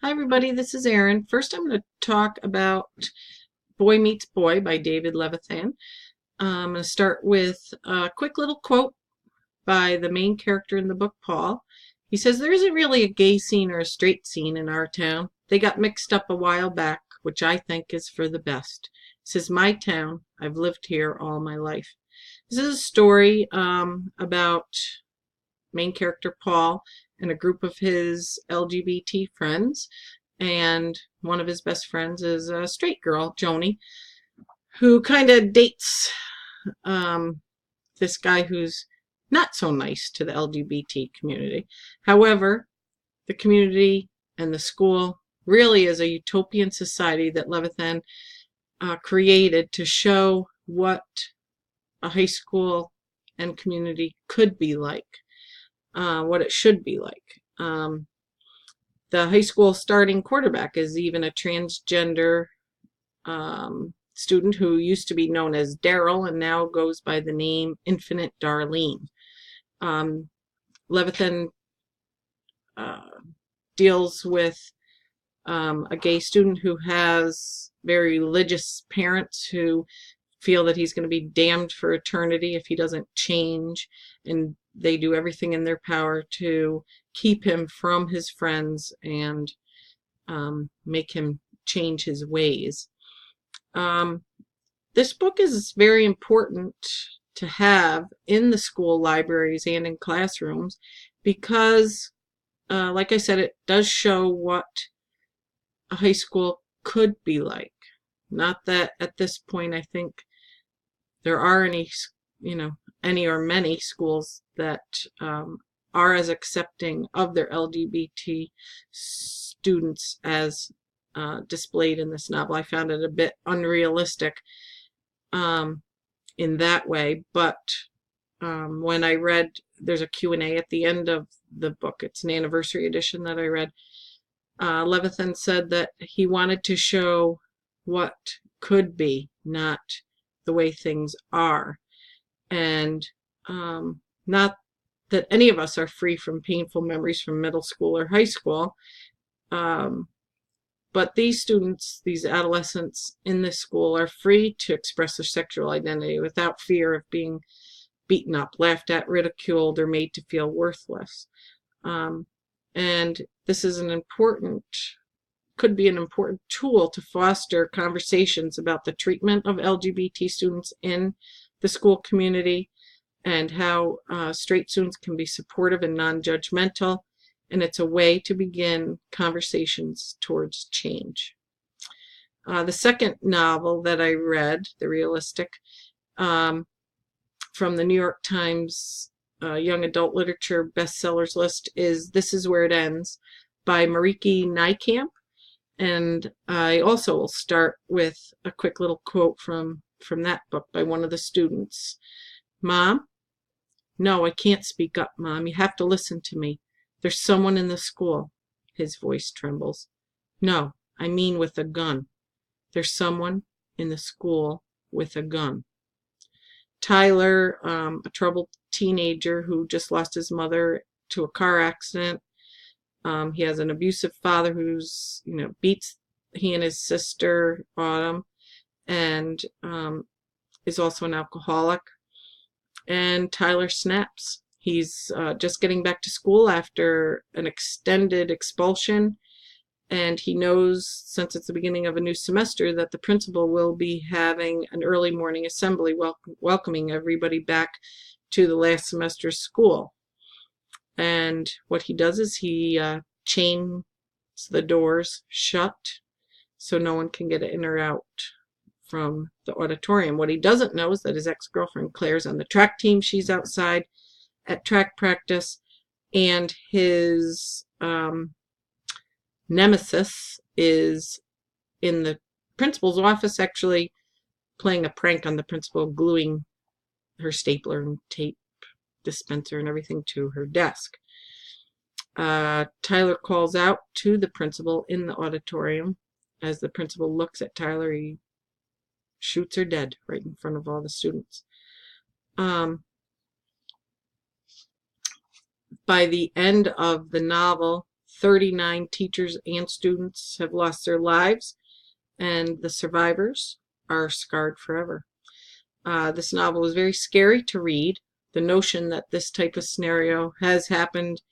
Hi everybody, this is Erin. First I'm going to talk about Boy Meets Boy by David Levithan. I'm going to start with a quick little quote by the main character in the book, Paul. He says, "There isn't really a gay scene or a straight scene in our town. They got mixed up a while back, which I think is for the best. This is my town. I've lived here all my life." This is a story about main character Paul and a group of his LGBT friends. And one of his best friends is a straight girl, Joni, who kind of dates this guy who's not so nice to the LGBT community. However, the community and the school really is a utopian society that Levithan created to show what a high school and community could be like. What it should be like. The high school starting quarterback is even a transgender student who used to be known as Daryl and now goes by the name Infinite Darlene. Levithan deals with a gay student who has very religious parents who feel that he's going to be damned for eternity if he doesn't change, and they do everything in their power to keep him from his friends and make him change his ways. This book is very important to have in the school libraries and in classrooms because, like I said, it does show what a high school could be like. Not that at this point I think there are any or many schools that are as accepting of their LGBT students as displayed in this novel. I found it a bit unrealistic in that way, but when I read, there's a Q&A at the end of the book. It's an anniversary edition that I read. Levithan said that he wanted to show what could be, not the way things are. And not that any of us are free from painful memories from middle school or high school, but these students, these adolescents in this school are free to express their sexual identity without fear of being beaten up, laughed at, ridiculed, or made to feel worthless. And this is could be an important tool to foster conversations about the treatment of LGBT students in the school community and how straight students can be supportive and non-judgmental. And it's a way to begin conversations towards change. The second novel that I read, The Realistic, from the New York Times Young Adult Literature bestsellers list is This Is Where It Ends by Marieke Nijkamp. And I also will start with a quick little quote from that book by one of the students. "Mom? No, I can't speak up, Mom. You have to listen to me. There's someone in the school." His voice trembles. "No, I mean with a gun. There's someone in the school with a gun." Tyler, a troubled teenager who just lost his mother to a car accident. He has an abusive father who's, beats he and his sister, Autumn, and is also an alcoholic. And Tyler snaps. He's just getting back to school after an extended expulsion, and he knows, since it's the beginning of a new semester, that the principal will be having an early morning assembly welcoming everybody back to the last semester's school. And what he does is he chains the doors shut so no one can get in or out from the auditorium. What he doesn't know is that his ex-girlfriend Claire's on the track team. She's outside at track practice, and his nemesis is in the principal's office, actually playing a prank on the principal, gluing her stapler and tape dispenser and everything to her desk. Tyler calls out to the principal in the auditorium. As the principal looks at Tyler, he shoots her dead right in front of all the students. By the end of the novel, 39 teachers and students have lost their lives, and the survivors are scarred forever. This novel is very scary to read. The notion that this type of scenario has happened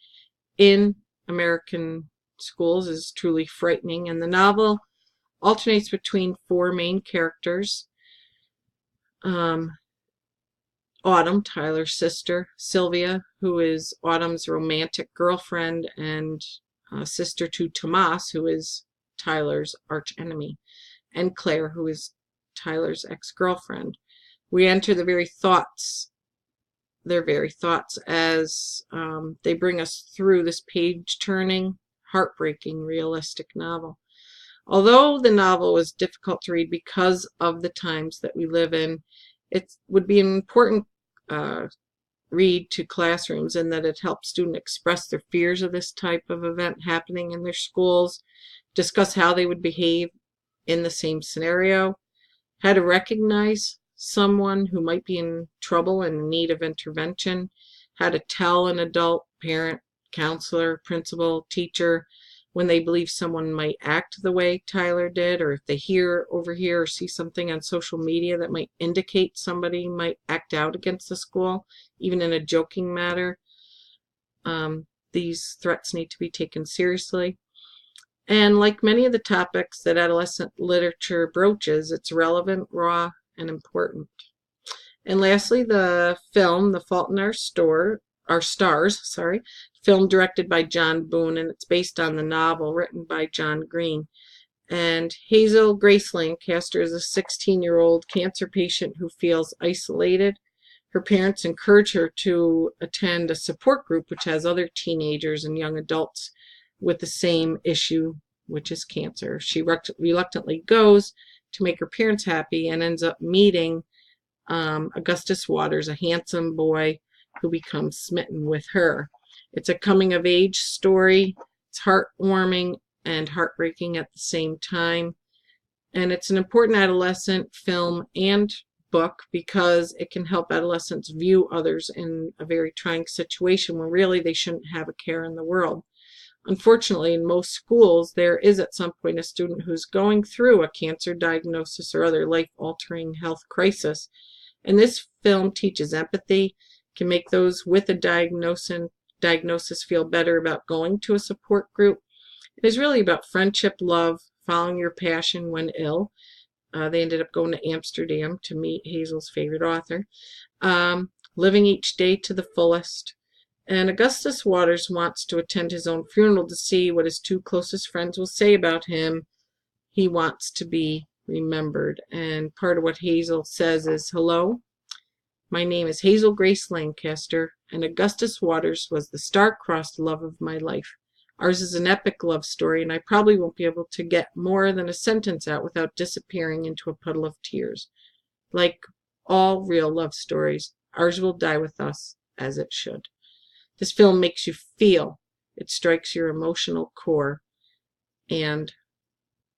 in American schools is truly frightening, and the novel alternates between four main characters. Autumn, Tyler's sister; Sylvia, who is Autumn's romantic girlfriend and sister to Tomas, who is Tyler's archenemy; and Claire, who is Tyler's ex-girlfriend. We enter their very thoughts as they bring us through this page-turning, heartbreaking, realistic novel. Although the novel was difficult to read because of the times that we live in, it would be an important read to classrooms in that it helps students express their fears of this type of event happening in their schools, discuss how they would behave in the same scenario, how to recognize someone who might be in trouble and in need of intervention, how to tell an adult, parent, counselor, principal, teacher when they believe someone might act the way Tyler did, or if they overhear or see something on social media that might indicate somebody might act out against the school, even in a joking manner. These threats need to be taken seriously. And like many of the topics that adolescent literature broaches, it's relevant, raw, and important. And lastly, the film, The Fault in Our Stars, film directed by John Boone, and it's based on the novel written by John Green. And Hazel Grace Lancaster is a 16-year-old cancer patient who feels isolated. Her parents encourage her to attend a support group which has other teenagers and young adults with the same issue, which is cancer. She reluctantly goes to make her parents happy and ends up meeting Augustus Waters, a handsome boy who becomes smitten with her. It's a coming-of-age story. It's heartwarming and heartbreaking at the same time. And it's an important adolescent film and book because it can help adolescents view others in a very trying situation when really they shouldn't have a care in the world. Unfortunately, in most schools, there is at some point a student who's going through a cancer diagnosis or other life-altering health crisis. And this film teaches empathy, can make those with a diagnosis feel better about going to a support group. It is really about friendship, love, following your passion when ill. They ended up going to Amsterdam to meet Hazel's favorite author. Living each day to the fullest. And Augustus Waters wants to attend his own funeral to see what his two closest friends will say about him. He wants to be remembered. And part of what Hazel says is, "Hello, my name is Hazel Grace Lancaster, and Augustus Waters was the star-crossed love of my life. Ours is an epic love story, and I probably won't be able to get more than a sentence out without disappearing into a puddle of tears. Like all real love stories, ours will die with us, as it should." This film makes you feel. It strikes your emotional core. And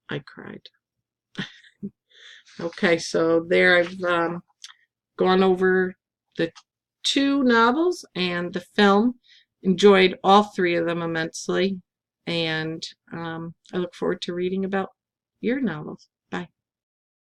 I cried. Okay, so there I've gone over the two novels and the film. Enjoyed all three of them immensely. And I look forward to reading about your novels.